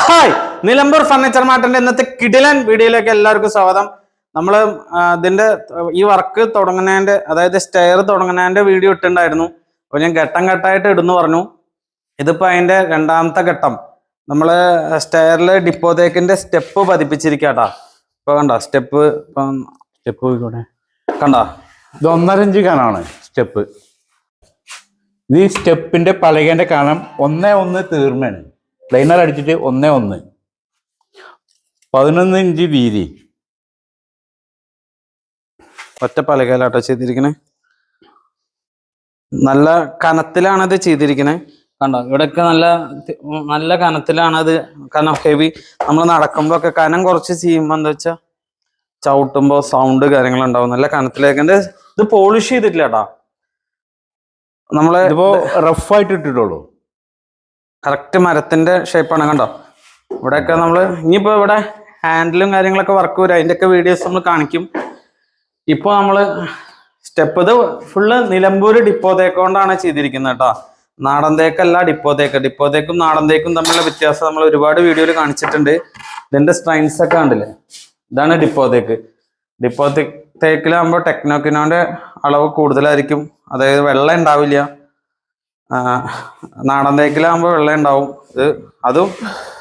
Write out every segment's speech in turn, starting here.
Hi, Nilambur furniture മാർട്ടിന്റെ ഇന്നത്തെ കിടിലൻ വീഡിയോയിലേക്ക് എല്ലാവർക്കും സ്വാഗതം. നമ്മൾ ഇതിന്റെ ഈ വർക്ക് തുടങ്ങുന്നതിന്റെ അതായത് സ്റ്റെയർ തുടങ്ങുന്നതിന്റെ വീഡിയോ ഇട്ടുണ്ടായിരുന്നു. അപ്പോൾ ഞാൻ ഘട്ടം ഘട്ടമായിട്ട് ഇടുന്നു പറഞ്ഞു. ഇതിപ്പോ അതിന്റെ രണ്ടാമത്തെ ഘട്ടം. നമ്മള് സ്റ്റെയറിൽ ഡിപ്പോതേക്കിന്റെ സ്റ്റെപ്പ് പതിപ്പിച്ചിരിക്കാട്ടാ. ഇപ്പൊ കണ്ടോ സ്റ്റെപ്പ് പോയിക്കോട്ടെ, കണ്ടോ ഇത് 1.5 ഇഞ്ച് കനാണ് സ്റ്റെപ്പ്. ഇത് ഈ സ്റ്റെപ്പിന്റെ പലകേന്റെ കനം 1.1 തീർന്നാണ്. ലൈനർ അടിച്ചിട്ട് 1.1 11 ഇഞ്ച് വീതി. ഒറ്റ പലകയിലാട്ടോ ചെയ്തിരിക്കണേ. നല്ല കനത്തിലാണ് ഇത് ചെയ്തിരിക്കണേ. കണ്ടോ ഇവിടെയൊക്കെ നല്ല കനത്തിലാണ് അത്. കാരണം ഹെവി നമ്മൾ നടക്കുമ്പോ ഒക്കെ കനം കുറച്ച് ചെയ്യുമ്പോ എന്താ വെച്ചാ ചവിട്ടുമ്പോ സൗണ്ട് കാര്യങ്ങളുണ്ടാവും. നല്ല കനത്തിലേക്ക് ഇത് പോളിഷ് ചെയ്തിട്ടില്ല കേട്ടാ. നമ്മള് ഇതിപ്പോ റഫായിട്ട് ഇട്ടിട്ടുള്ളൂ. കറക്റ്റ് മരത്തിന്റെ ഷേപ്പാണ്. കണ്ടോ ഇവിടെയൊക്കെ നമ്മള് ഇനിയിപ്പോ ഇവിടെ ഹാൻഡിലും കാര്യങ്ങളൊക്കെ വർക്ക് വരും. അതിന്റെ ഒക്കെ വീഡിയോസ് നമ്മൾ കാണിക്കും. ഇപ്പൊ നമ്മള് സ്റ്റെപ്പ് ഇത് ഫുള്ള് നിലമ്പൂര് ഡിപ്പോ തേക്ക് കൊണ്ടാണ് ചെയ്തിരിക്കുന്നത് കേട്ടോ. നാടൻ തേക്കല്ല ഡിപ്പോ തേക്ക്. ഡിപ്പോ തേക്കും നാടൻ തേക്കും തമ്മിലുള്ള വ്യത്യാസം നമ്മൾ ഒരുപാട് വീഡിയോയിൽ കാണിച്ചിട്ടുണ്ട്. ഇതിന്റെ സ്ട്രൈൻസ് ഒക്കെ കണ്ടില്ലേ, ഇതാണ് ഡിപ്പോ തേക്ക്. ഡിപ്പോ തേക്കിലാകുമ്പോൾ ടെക്നോക്കിനോന്റെ അളവ് കൂടുതലായിരിക്കും, അതായത് വെള്ളം ഉണ്ടാവില്ല. നാടൻ തേക്കിലാകുമ്പോൾ വെള്ളം ഉണ്ടാവും. അതും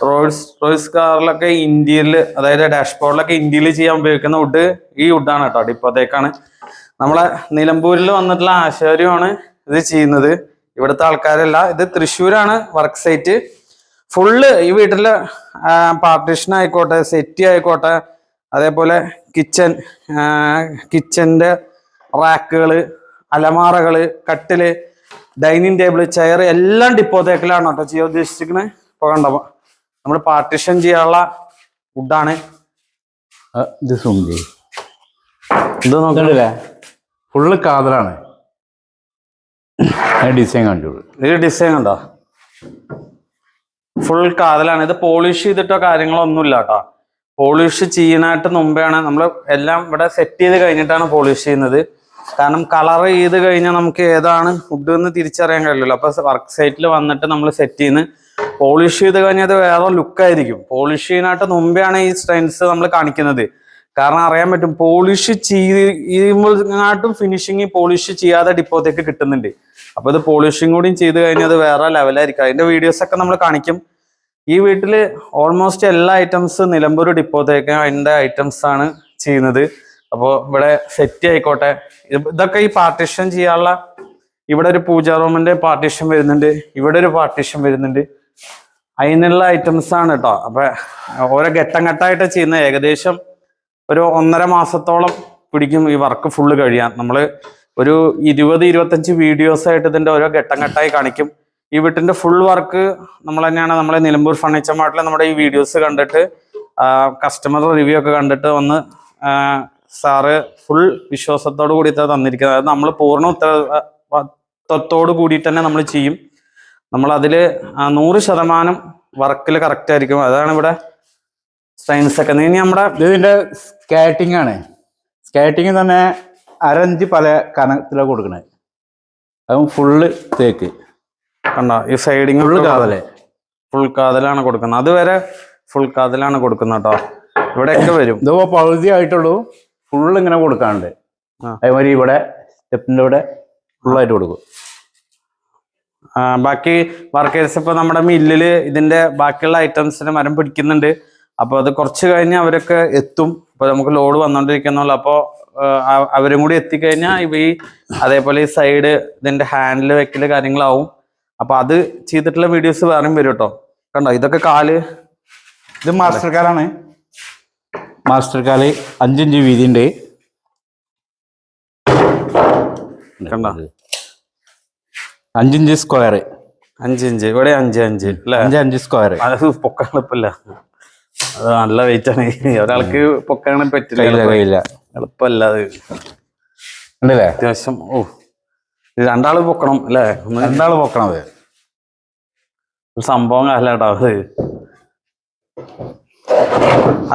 റോൾസ് കാറിലൊക്കെ ഇന്ത്യയിൽ, അതായത് ഡാഷ്ബോർഡിലൊക്കെ ഇന്ത്യയിൽ ചെയ്യാൻ ഉപയോഗിക്കുന്ന വുഡ് ഈ വുഡാണ് കേട്ടോ, ഡിപ്പോ തേക്കാണ്. നമ്മളെ നിലമ്പൂരിൽ വന്നിട്ടുള്ള ആശാരിയാണ് ഇത് ചെയ്യുന്നത്, ഇവിടുത്തെ ആൾക്കാരല്ല. ഇത് തൃശ്ശൂരാണ് വർക്ക് സൈറ്റ്. ഫുള്ള് ഈ വീട്ടിലെ പാർട്ടീഷൻ ആയിക്കോട്ടെ, സെറ്റി ആയിക്കോട്ടെ, അതേപോലെ കിച്ചന്റെ റാക്കുകള്, അലമാറകള്, കട്ടില്, ഡൈനിങ് ടേബിള്, ചെയർ എല്ലാം ഡിപ്പോ തേക്കിലാണ് കേട്ടോ ചെയ്യാൻ ഉദ്ദേശിച്ചിരിക്കുന്നത്. ഇപ്പൊ കണ്ടോ നമ്മൾ പാർട്ടീഷൻ ചെയ്യാനുള്ള വുഡാണ് ഇത്. ഇത് നോക്കണില്ലേ, ഫുള്ള് കാതലാണ്. ഡിസൈൻ കണ്ടോളൂ. ഇത് ഡിസൈൻ കണ്ടോ, ഫുൾ കാതലാണ്. ഇത് പോളിഷ് ചെയ്തിട്ടോ കാര്യങ്ങളോ ഒന്നുമില്ല കേട്ടോ. പോളിഷ് ചെയ്യാനായിട്ട് മുമ്പെയാണ് നമ്മൾ എല്ലാം ഇവിടെ സെറ്റ് ചെയ്ത് കഴിഞ്ഞിട്ടാണ് പോളിഷ് ചെയ്യുന്നത്. കാരണം കളർ ചെയ്ത് കഴിഞ്ഞാൽ നമുക്ക് ഏതാണ് ഫുഡ് എന്ന് തിരിച്ചറിയാൻ കഴിയില്ലല്ലോ. അപ്പൊ വർക്ക് സൈറ്റിൽ വന്നിട്ട് നമ്മൾ സെറ്റ് ചെയ്യുന്ന പോളിഷ് ചെയ്ത് കഴിഞ്ഞാൽ അത് വേറെ ലുക്കായിരിക്കും. പോളിഷ് ചെയ്യാനായിട്ട് മുമ്പെയാണ് ഈ സ്ട്രെയിൻസ് നമ്മൾ കാണിക്കുന്നത്. കാരണം അറിയാൻ പറ്റും, പോളിഷ് ചെയ്യുമ്പോഴായിട്ടും ഫിനിഷിങ് പോളിഷ് ചെയ്യാതെ ഡിപ്പോത്തേക്ക് കിട്ടുന്നുണ്ട്. അപ്പൊ ഇത് പോളിഷിങ് കൂടിയും ചെയ്ത് കഴിഞ്ഞാൽ അത് വേറെ ലെവലായിരിക്കും. അതിന്റെ വീഡിയോസ് ഒക്കെ നമ്മൾ കാണിക്കും. ഈ വീട്ടില് ഓൾമോസ്റ്റ് എല്ലാ ഐറ്റംസ് നിലമ്പൂർ ഡിപ്പോത്തേക്ക് അതിന്റെ ഐറ്റംസ് ആണ് ചെയ്യുന്നത്. അപ്പോൾ ഇവിടെ സെറ്റ് ആയിക്കോട്ടെ, ഇതൊക്കെ ഈ പാർട്ടീഷൻ ചെയ്യാനുള്ള, ഇവിടെ ഒരു പൂജാ റൂമിന്റെ പാർട്ടീഷൻ വരുന്നുണ്ട്, ഇവിടെ ഒരു പാർട്ടീഷൻ വരുന്നുണ്ട്, അതിനുള്ള ഐറ്റംസ് ആണ് കേട്ടോ. അപ്പൊ ഓരോ ഘട്ടം ഘട്ടമായിട്ട് ചെയ്യുന്ന ഏകദേശം ഒരു 1.5 മാസത്തോളം പിടിക്കും ഈ വർക്ക് ഫുള്ള് കഴിയാൻ. നമ്മൾ ഒരു 20-25 വീഡിയോസ് ആയിട്ട് ഇതിന്റെ ഓരോ ഘട്ടം ഘട്ടമായി കാണിക്കും. ഈ വീട്ടിന്റെ ഫുൾ വർക്ക് നമ്മൾ തന്നെയാണ്. നമ്മളെ നിലമ്പൂർ ഫർണിച്ചർ മാർട്ടിൽ നമ്മുടെ ഈ വീഡിയോസ് കണ്ടിട്ട് കസ്റ്റമർ റിവ്യൂ ഒക്കെ കണ്ടിട്ട് വന്ന് സാറ് ഫുൾ വിശ്വാസത്തോടു കൂടി തന്നിരിക്കുന്നത്. അതായത് നമ്മൾ പൂർണ്ണ ഉത്തരവാദിത്വത്തോടു കൂടി തന്നെ നമ്മൾ ചെയ്യും. നമ്മൾ അതില് 100% വർക്കിൽ കറക്റ്റ് ആയിരിക്കും. അതാണ് ഇവിടെ സ്ട്രെയിൻസ് ഒക്കെ. ഇനി നമ്മുടെ ഇതിന്റെ സ്കാറ്റിംഗ് ആണ്. സ്കാറ്റിംഗ് തന്നെ 1.5 ഇഞ്ച് പല കനത്തിലാണ് കൊടുക്കണേ. അതും ഫുള്ള് തേക്ക് കണ്ടോ. ഈ സൈഡിങ് ഫുള്ള് കാതല്, ഫുൾ കാതലാണ് കൊടുക്കുന്നത്. അതുവരെ ഫുൾ കാതലാണ് കൊടുക്കുന്നത് കേട്ടോ. ഇവിടെയൊക്കെ വരും. ഇതിപ്പോ പകുതി ആയിട്ടുള്ളൂ, ഫുള്ള് ഇങ്ങനെ കൊടുക്കാണ്ട്. അതേമാതിരി ഇവിടെ സ്റ്റെപ്പിന്റെ ഇവിടെ ഫുള്ളായിട്ട് കൊടുക്കും. ബാക്കി വർക്കേഴ്സ് ഇപ്പൊ നമ്മുടെ മില്ലില് ഇതിന്റെ ബാക്കിയുള്ള ഐറ്റംസിന് മരം പിടിക്കുന്നുണ്ട്. അപ്പൊ അത് കുറച്ച് കഴിഞ്ഞ് അവരൊക്കെ എത്തും. ഇപ്പൊ നമുക്ക് ലോഡ് വന്നോണ്ടിരിക്കുന്നുള്ളൂ. അപ്പൊ അവരും കൂടി എത്തിക്കഴിഞ്ഞാൽ ഈ അതേപോലെ ഈ സൈഡ് ഇതിന്റെ ഹാൻഡിൽ വെക്കല് കാര്യങ്ങളാവും. അപ്പൊ അത് ചെയ്തിട്ടുള്ള വീഡിയോസ് വേറെയും വരും കേട്ടോ. കണ്ടോ ഇതൊക്കെ കാല്, ഇത് മാസ്റ്റർ കാലാണ്. മാസ്റ്റർ കാല് 5 ഇഞ്ച് വീതി ഉണ്ട്. കണ്ടോ 5 ഇഞ്ച് സ്ക്വയർ, 5 ഇഞ്ച് ഇവിടെ 5 5 അല്ലെ, 5 സ്ക്വയർ. അത് പൊക്കാൻ എളുപ്പമില്ല, അത് നല്ല വെയിറ്റ് ആണ്. ഒരാൾക്ക് പൊക്കാൻ പറ്റില്ല, കഴിയില്ല, എളുപ്പമല്ല അത്. ഉണ്ടല്ലേ അത്യാവശ്യം. ഓ, രണ്ടാള് പൊക്കണം അല്ലേ, 2 പൊക്കണം. അത് ഒരു സംഭവം കാലാട്ടോ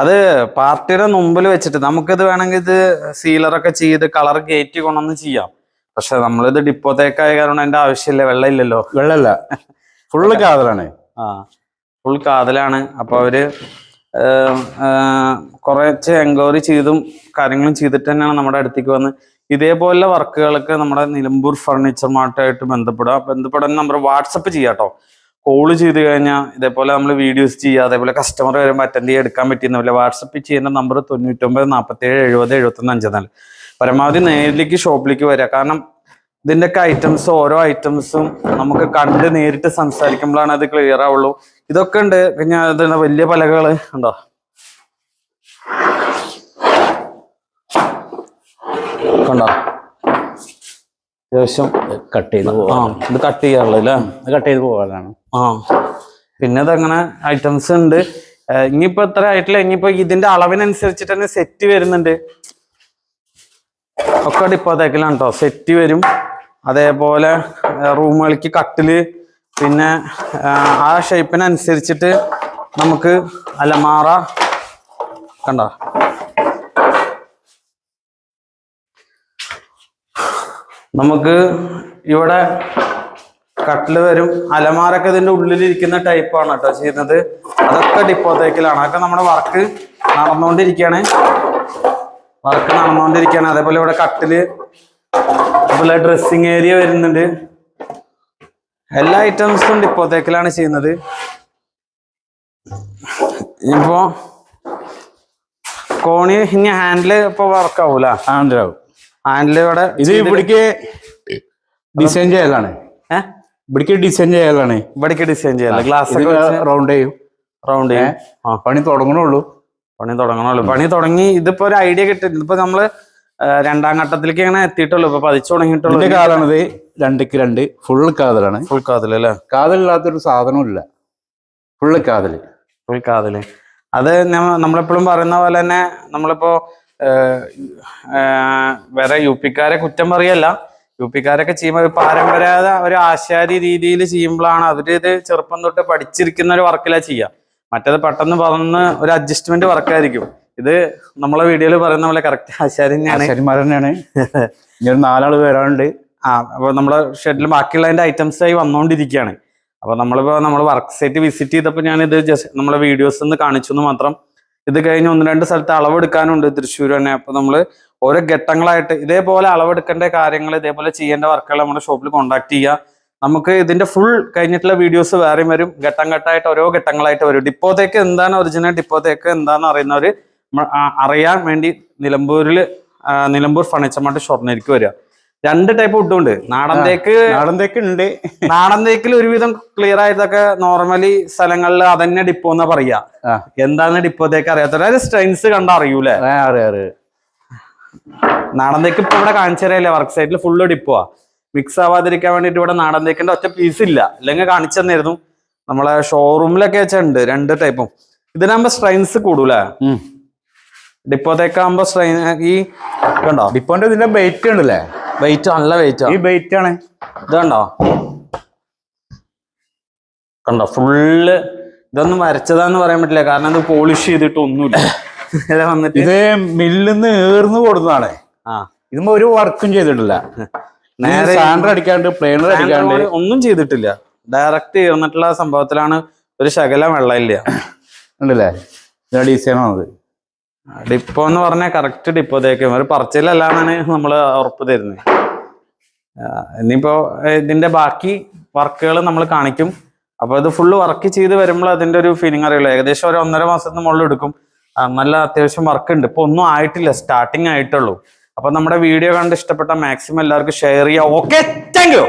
അത് പാർട്ടിയുടെ മുമ്പിൽ വെച്ചിട്ട് നമുക്കിത് വേണമെങ്കിൽ ഇത് സീലറൊക്കെ ചെയ്ത് കളർ കയറ്റി കൊണ്ടൊന്നും ചെയ്യാം. പക്ഷെ നമ്മളിത് ഡിപ്പോത്തേക്കായ കാരണം അതിന്റെ ആവശ്യമില്ല, വെള്ളം ഇല്ലല്ലോ. വെള്ളമല്ല, ഫുള്ള് കാതലാണ്. ഫുൾ കാതലാണ്. അപ്പൊ അവര് കുറച്ച് എൻക്വയറി ചെയ്തും കാര്യങ്ങളും ചെയ്തിട്ട് തന്നെയാണ് നമ്മുടെ അടുത്തേക്ക് വന്ന് ഇതേപോലെ വർക്കുകൾക്ക് നമ്മുടെ നിലമ്പൂർ ഫർണിച്ചർ മാർട്ടായിട്ട് ബന്ധപ്പെടാൻ നമ്പർ വാട്സപ്പ് ചെയ്യാം കേട്ടോ. കോള് ചെയ്ത് കഴിഞ്ഞാൽ ഇതേപോലെ നമ്മൾ വീഡിയോസ് ചെയ്യുക, അതേപോലെ കസ്റ്റമർ വരുമ്പോൾ അറ്റൻഡ് ചെയ്യാൻ എടുക്കാൻ പറ്റുന്നില്ല. വാട്സപ്പ് ചെയ്യുന്ന നമ്പർ 99 47 70 71 54. പരമാവധി നേരിലേക്ക് ഷോപ്പിലേക്ക് വരിക. കാരണം ഇതിൻ്റെയൊക്കെ ഐറ്റംസ് ഓരോ ഐറ്റംസും നമുക്ക് കണ്ട് നേരിട്ട് സംസാരിക്കുമ്പോഴാണ് അത് ക്ലിയർ ആവുള്ളൂ. ഇതൊക്കെ ഉണ്ട്. പിന്നെ ഇതിന്റെ വലിയ പലകള് ഉണ്ടോ, കണ്ടോ, അത്യാവശ്യം കട്ട് ചെയ്ത് ഇത് കട്ട് ചെയ്യാറുള്ളൂ കട്ട് ചെയ്ത് പോകാനാണ്. പിന്നെ അതങ്ങനെ ഐറ്റംസ് ഉണ്ട്. ഇനിയിപ്പോ എത്ര ആയിട്ടില്ല, ഇനിയിപ്പോ ഇതിന്റെ അളവിനനുസരിച്ചിട്ട് തന്നെ സെറ്റ് വരുന്നുണ്ട്. ഒക്കെ ഡിപ്പോത്തേക്കിലാണ് കേട്ടോ സെറ്റ് വരും. അതേപോലെ റൂമുകൾക്ക് കട്ടില്, പിന്നെ ആ ഷേപ്പിനനുസരിച്ചിട്ട് നമുക്ക് അലമാറ കണ്ടോ, നമുക്ക് ഇവിടെ കട്ടില് വരും. അലമാരൊക്കെ ഇതിന്റെ ഉള്ളിലിരിക്കുന്ന ടൈപ്പാണ് കേട്ടോ ചെയ്യുന്നത്. അതൊക്കെ ഡിപ്പോത്തേക്കിലാണ്. അതൊക്കെ നമ്മുടെ വർക്ക് നടന്നുകൊണ്ടിരിക്കുകയാണ്. അതേപോലെ ഇവിടെ കട്ടില്, അതുപോലെ ഡ്രസ്സിങ് ഏരിയ വരുന്നുണ്ട്. എല്ലാ ഐറ്റംസും ഡിപ്പോത്തേക്കിലാണ് ചെയ്യുന്നത്. ഇപ്പോ കോണി ഇനി ഹാൻഡില് ഇപ്പൊ വർക്ക് ആവൂല. ഹാൻഡില് ഇവിടെ ഇത് ഇവിടേക്ക് ഡിസൈൻ ചെയ്യലാണ്. ഇവിടേക്ക് ഡിസൈൻ ചെയ്യലാണ്. ഗ്ലാസ് റൗണ്ട് ചെയ്യും. പണി തുടങ്ങണുള്ളൂ. പണി തുടങ്ങി. ഇതിപ്പോ ഒരു ഐഡിയ കിട്ടും. ഇപ്പൊ നമ്മള് രണ്ടാം ഘട്ടത്തിലേക്ക് ഇങ്ങനെ എത്തിയിട്ടുള്ളൂ. ഇപ്പൊ പതിച്ചു തുടങ്ങിയിട്ടുള്ളൂ. കാലാണിത് 2ക്ക് 2 ഫുൾ കാതലാണ്. ഫുൾ കാതൽ അല്ലേ? കാതലില്ലാത്തൊരു സാധനവും ഇല്ല. ഫുൾ കാതല്. അത് നമ്മളെപ്പോഴും പറയുന്ന പോലെ തന്നെ നമ്മളിപ്പോ വേറെ യുപിക്കാരെ കുറ്റം പറയല്ല. യുപിക്കാരൊക്കെ ചെയ്യുമ്പോൾ പാരമ്പര്യാത ഒരു ആശാരി രീതിയിൽ ചെയ്യുമ്പോഴാണ് അവര് ഇത് ചെറുപ്പം തൊട്ട് പഠിച്ചിരിക്കുന്ന ഒരു വർക്കിലാണ് ചെയ്യുക. മറ്റേത് പെട്ടെന്ന് പറഞ്ഞ് ഒരു അഡ്ജസ്റ്റ്മെന്റ് വർക്കായിരിക്കും. ഇത് നമ്മളെ വീഡിയോയിൽ പറയുന്ന പോലെ കറക്റ്റ് ആശാരിമാരെന്നെയാണ്. ഇനി 4 ആള് വരാനുണ്ട്. അപ്പൊ നമ്മളെ ഷെഡിൽ ബാക്കിയുള്ളതിന്റെ ഐറ്റംസ് ആയി വന്നുകൊണ്ടിരിക്കുകയാണ്. അപ്പൊ നമ്മൾ വർക്ക് സൈറ്റ് വിസിറ്റ് ചെയ്തപ്പോൾ ഞാൻ ഇത് ജസ്റ്റ് നമ്മളെ വീഡിയോസ് ഒന്ന് കാണിച്ചു എന്ന് മാത്രം. ഇത് കഴിഞ്ഞ് 1-2 സ്ഥലത്ത് അളവെടുക്കാനുണ്ട് തൃശ്ശൂർ തന്നെ. അപ്പൊ നമ്മള് ഓരോ ഘട്ടങ്ങളായിട്ട് ഇതേപോലെ അളവെടുക്കേണ്ട കാര്യങ്ങൾ, ഇതേപോലെ ചെയ്യേണ്ട വർക്കുകൾ നമ്മുടെ ഷോപ്പിൽ കോൺടാക്ട് ചെയ്യുക. നമുക്ക് ഇതിന്റെ ഫുൾ കഴിഞ്ഞിട്ടുള്ള വീഡിയോസ് വേറെയും വരും. ഘട്ടമായിട്ട് ഓരോ ഘട്ടങ്ങളായിട്ട് വരും. ഡിപ്പോത്തേക്ക് എന്താണ് ഒറിജിനൽ, ഡിപ്പോത്തേക്ക് എന്താണെന്ന് അറിയുന്നവര് അറിയാൻ വേണ്ടി നിലമ്പൂർ ഫർണിച്ചർ മാർട്ട് ഷൊർണൂർക്ക് വരിക. 2 ടൈപ്പ് വുഡും ഉണ്ട്. നാടൻ തേക്ക് ഉണ്ട്. നാടൻ തേക്കിൽ ഒരുവിധം ക്ലിയർ ആയതൊക്കെ നോർമലി സ്ഥലങ്ങളിൽ അതന്നെ ഡിപ്പോ എന്നാ പറയാ. എന്താണ് ഡിപ്പോ തേക്ക് അറിയാത്ത സ്ട്രെയിൻസ് കണ്ടാ അറിയൂലേ? നാടൻ തേക്ക് ഇപ്പൊ ഇവിടെ കാണിച്ചു തരാല്ലേ. വർക്ക് സൈറ്റിൽ ഫുള്ള് ഡിപ്പോ. മിക്സ് ആവാതിരിക്കാൻ വേണ്ടിട്ട് ഇവിടെ നാടൻ തേക്കിന്റെ ഒറ്റ പീസ് ഇല്ല. അല്ലെങ്കിൽ കാണിച്ചു തന്നിരുന്നു. നമ്മളെ ഷോറൂമിലൊക്കെ വെച്ചുണ്ട് 2 ടൈപ്പും. ഇതിനാകുമ്പോ സ്ട്രെയിൻസ് കൂടൂലേ? ഡിപ്പോ തേക്കാകുമ്പോ സ്ട്രെയിൻ ഈ കണ്ടോ ഡിപ്പോന്റെ ഇതിന്റെ വെയിറ്റ് ഉണ്ടല്ലേ? വെയിറ്റ് നല്ല വെയിറ്റ്. ഈ വെയിറ്റ് ആണ്. ഇത് കണ്ടോ ഫുള്ള്. ഇതൊന്നും വരച്ചതാന്ന് പറയാൻ പറ്റില്ല, കാരണം ഇത് പോളിഷ് ചെയ്തിട്ട് ഒന്നുമില്ല. വന്നിട്ട് ഇത് മില്ലിന്ന് ഏർന്ന് കൊടുത്തതാണ്. ഇതുമ്പോ ഒരു വർക്കും ചെയ്തിട്ടില്ല. നേരെ സാൻഡർ അടിക്കാണ്ട് പ്ലെയിനർ അടിക്കാണ്ട് ഒന്നും ചെയ്തിട്ടില്ല. ഡയറക്റ്റ് ചേർന്നിട്ടുള്ള സംഭവത്തിലാണ്. ഒരു ശകലം വെള്ളമില്ല ഉണ്ടല്ലേ? ഡിസൈൻ ആണത്. ഡിപ്പോ എന്ന് പറഞ്ഞാൽ കറക്റ്റ് ഡിപ്പോ തേക്കും. ഒരു പറച്ചിലല്ലാന്നാണ് നമ്മള് ഉറപ്പ് തരുന്നത്. ഇനിയിപ്പോ ഇതിന്റെ ബാക്കി വർക്കുകൾ നമ്മൾ കാണിക്കും. അപ്പൊ ഇത് ഫുള്ള് വർക്ക് ചെയ്ത് വരുമ്പോൾ അതിന്റെ ഒരു ഫീലിംഗ് അറിയുള്ളൂ. ഏകദേശം ഒരു 1.5 മാസത്തിന് മുകളിൽ എടുക്കും. നല്ല അത്യാവശ്യം വർക്ക് ഉണ്ട്. ഇപ്പൊ ഒന്നും ആയിട്ടില്ല, സ്റ്റാർട്ടിങ് ആയിട്ടുള്ളൂ. അപ്പൊ നമ്മുടെ വീഡിയോ കണ്ട് ഇഷ്ടപ്പെട്ട മാക്സിമം എല്ലാവർക്കും ഷെയർ ചെയ്യാം. Okay, thank you.